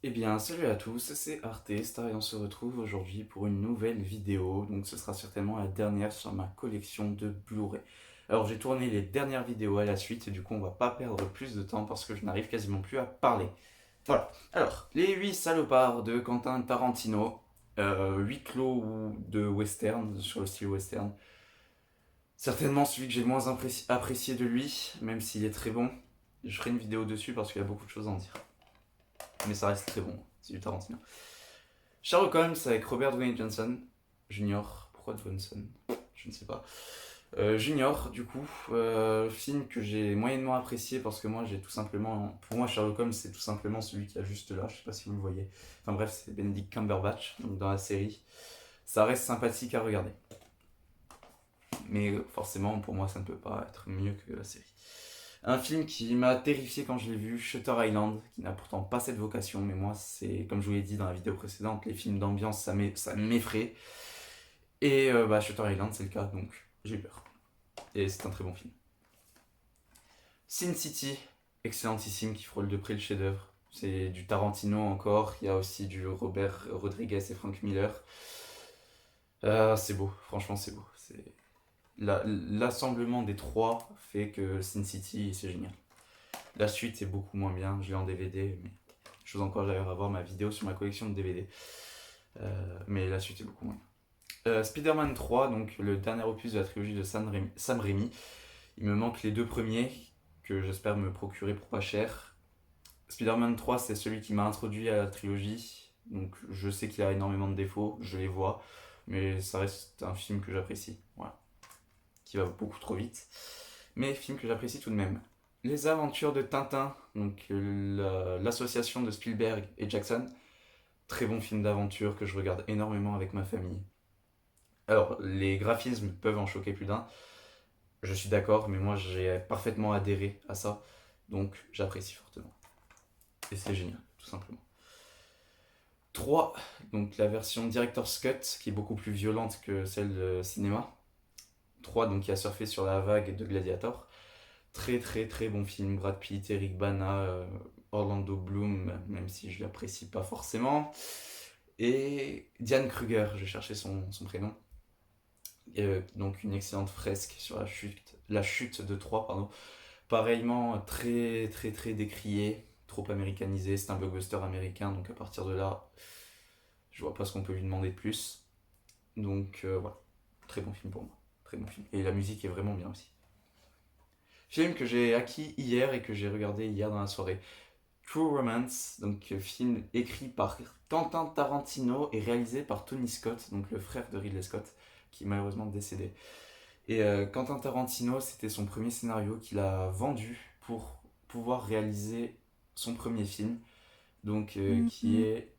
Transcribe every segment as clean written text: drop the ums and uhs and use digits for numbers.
Eh bien, salut à tous, c'est Arte Star et on se retrouve aujourd'hui pour une nouvelle vidéo. Donc, ce sera certainement la dernière sur ma collection de Blu-ray. Alors, j'ai tourné les dernières vidéos à la suite et du coup, on va pas perdre plus de temps parce que je n'arrive quasiment plus à parler. Voilà. Alors, les 8 salopards de Quentin Tarantino, 8 clos de western, sur le style western. Certainement celui que j'ai le moins apprécié de lui, même s'il est très bon. Je ferai une vidéo dessus parce qu'il y a beaucoup de choses à en dire. Mais ça reste très bon, c'est du Tarantino. Sherlock Holmes avec Robert Downey Johnson, Junior. Pourquoi Johnson? Je ne sais pas. Junior, du coup, film que j'ai moyennement apprécié parce que moi j'ai tout simplement. Pour moi, Sherlock Holmes c'est tout simplement celui qui a juste là, je sais pas si vous le voyez. Enfin bref, c'est Benedict Cumberbatch, donc dans la série. Ça reste sympathique à regarder. Mais forcément, pour moi, ça ne peut pas être mieux que la série. Un film qui m'a terrifié quand je l'ai vu, Shutter Island, qui n'a pourtant pas cette vocation, mais moi, c'est comme je vous l'ai dit dans la vidéo précédente, les films d'ambiance, ça m'effraie. Et Shutter Island, c'est le cas, donc j'ai eu peur. Et c'est un très bon film. Sin City, excellentissime, qui frôle de près le chef-d'œuvre. C'est du Tarantino encore, il y a aussi du Robert Rodriguez et Frank Miller. C'est beau, franchement, c'est beau. L'assemblement des trois fait que Sin City, c'est génial. La suite est beaucoup moins bien, je l'ai en DVD, mais je vous encourage d'ailleurs à voir ma vidéo sur ma collection de DVD. Mais la suite est beaucoup moins bien. Spider-Man 3, donc le dernier opus de la trilogie de Sam Raimi. Il me manque les deux premiers, que j'espère me procurer pour pas cher. Spider-Man 3, c'est celui qui m'a introduit à la trilogie, donc je sais qu'il a énormément de défauts, je les vois, mais ça reste un film que j'apprécie, voilà. Qui va beaucoup trop vite, mais film que j'apprécie tout de même. Les aventures de Tintin, donc l'association de Spielberg et Jackson, très bon film d'aventure que je regarde énormément avec ma famille. Alors, les graphismes peuvent en choquer plus d'un, je suis d'accord, mais moi j'ai parfaitement adhéré à ça, donc j'apprécie fortement. Et c'est génial, tout simplement. 3, donc la version Director's Cut, qui est beaucoup plus violente que celle de cinéma. 3, donc qui a surfé sur la vague de Gladiator. Très très très bon film, Brad Pitt, Eric Bana, Orlando Bloom, même si je l'apprécie pas forcément. Et Diane Kruger, je cherchais son prénom. Donc une excellente fresque sur la chute de Troie, pardon. Pareillement, très très très décrié, trop américanisé, c'est un blockbuster américain, donc à partir de là, je vois pas ce qu'on peut lui demander de plus. Donc voilà, très bon film pour moi, très bon film. Et la musique est vraiment bien aussi. Film que j'ai acquis hier et que j'ai regardé hier dans la soirée. True Romance, donc film écrit par Quentin Tarantino et réalisé par Tony Scott, donc le frère de Ridley Scott, qui est malheureusement décédé. Et Quentin Tarantino, c'était son premier scénario qu'il a vendu pour pouvoir réaliser son premier film, donc qui est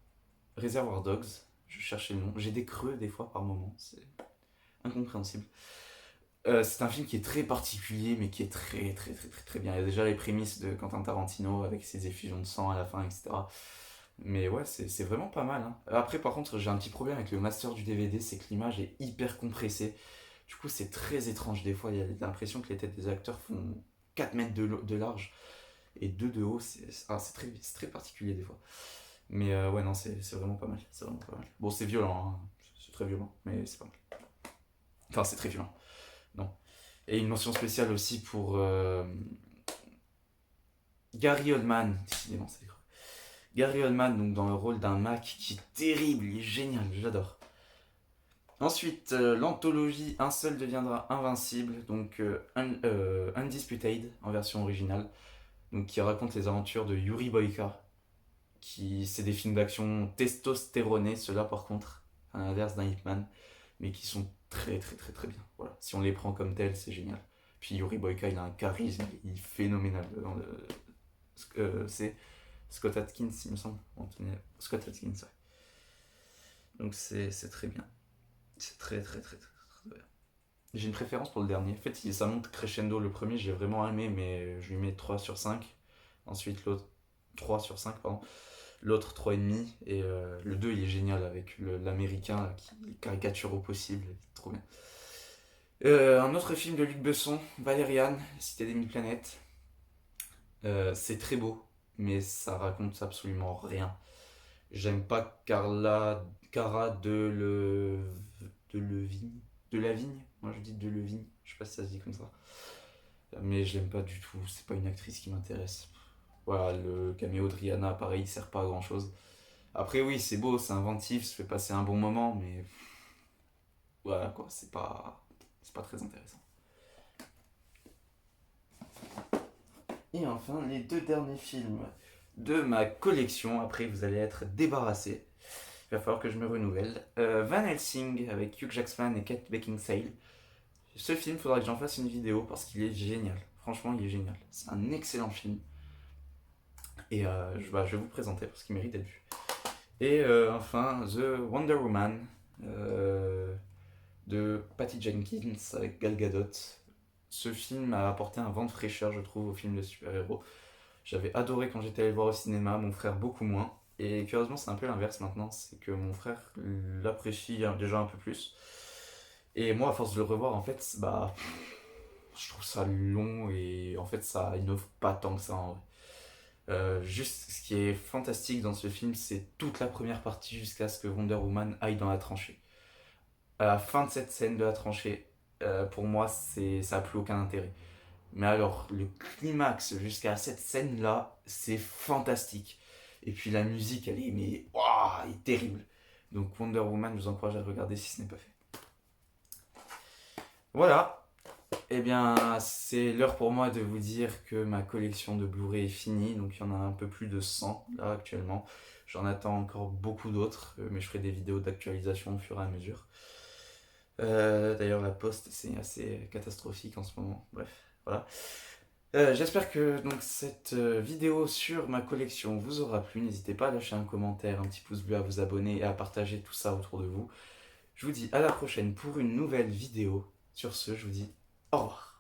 Reservoir Dogs. Je cherchais le nom. J'ai des creux des fois par moment, c'est incompréhensible. C'est un film qui est très particulier, mais qui est très très très très très bien. Il y a déjà les prémices de Quentin Tarantino avec ses effusions de sang à la fin, etc. Mais ouais, c'est vraiment pas mal, hein. Après, par contre, j'ai un petit problème avec le master du DVD, c'est que l'image est hyper compressée. Du coup, c'est très étrange des fois. Il y a l'impression que les têtes des acteurs font 4 mètres de large et 2 de haut. C'est très particulier des fois. Mais ouais, non, c'est vraiment pas mal. C'est vraiment pas mal. Bon, c'est violent, hein. C'est très violent, mais c'est pas mal. Enfin, c'est très violent. Non. Et une mention spéciale aussi pour Gary Oldman. Décidément, c'est Gary Oldman, donc dans le rôle d'un Mac qui est terrible, il est génial, j'adore. Ensuite, l'anthologie Un seul deviendra invincible, donc Undisputed en version originale, donc qui raconte les aventures de Yuri Boyka, qui c'est des films d'action testostéronés, ceux-là par contre, à l'inverse d'un Hitman, mais qui sont très très très très bien. Voilà, si on les prend comme tels, c'est génial. Puis Yuri Boyka, il a un charisme, il est phénoménal dans c'est Scott Atkins, il me semble. Scott Atkins, ouais. Donc c'est très bien. C'est très très très très très bien. J'ai une préférence pour le dernier. En fait, ça monte crescendo. Le premier, j'ai vraiment aimé, mais je lui mets 3 sur 5. Ensuite, l'autre, 3 sur 5, pardon. L'autre, 3,5. Et le 2, il est génial avec l'américain là, qui caricature au possible. Trop bien. Un autre film de Luc Besson, Valériane, Cité des Mille Planètes. C'est très beau, mais ça raconte absolument rien. J'aime pas Cara de Levigne. De Lavigne. Moi je dis de Levigne. Je sais pas si ça se dit comme ça. Mais je l'aime pas du tout. C'est pas une actrice qui m'intéresse. Voilà, le caméo de Rihanna, pareil, il sert pas à grand chose. Après, oui, c'est beau, c'est inventif, ça fait passer un bon moment, mais voilà quoi, c'est pas très intéressant. Et enfin, les deux derniers films de ma collection. Après, vous allez être débarrassés. Il va falloir que je me renouvelle. Van Helsing avec Hugh Jackman et Kate Beckinsale. Ce film, il faudra que j'en fasse une vidéo parce qu'il est génial. Franchement, il est génial. C'est un excellent film. Et je vais vous présenter parce qu'il mérite d'être vu. Et enfin, The Wonder Woman de Patty Jenkins avec Gal Gadot. Ce film a apporté un vent de fraîcheur, je trouve, au film de super-héros. J'avais adoré quand j'étais allé le voir au cinéma, mon frère beaucoup moins. Et curieusement, c'est un peu l'inverse maintenant, c'est que mon frère l'apprécie déjà un peu plus. Et moi, à force de le revoir, en fait, bah, je trouve ça long et en fait, ça innove pas tant que ça en vrai. Juste, ce qui est fantastique dans ce film, c'est toute la première partie jusqu'à ce que Wonder Woman aille dans la tranchée. À la fin de cette scène de la tranchée, pour moi, ça a plus aucun intérêt. Mais alors, le climax jusqu'à cette scène-là, c'est fantastique. Et puis la musique, elle est, mais, waouh, elle est terrible. Donc Wonder Woman, je vous encourage à le regarder si ce n'est pas fait. Voilà. Eh bien, c'est l'heure pour moi de vous dire que ma collection de Blu-ray est finie. Donc il y en a un peu plus de 100 là actuellement. J'en attends encore beaucoup d'autres, mais je ferai des vidéos d'actualisation au fur et à mesure. D'ailleurs, la poste, c'est assez catastrophique en ce moment. Bref, voilà. J'espère que donc cette vidéo sur ma collection vous aura plu. N'hésitez pas à lâcher un commentaire, un petit pouce bleu, à vous abonner et à partager tout ça autour de vous. Je vous dis à la prochaine pour une nouvelle vidéo. Sur ce, je vous dis au revoir.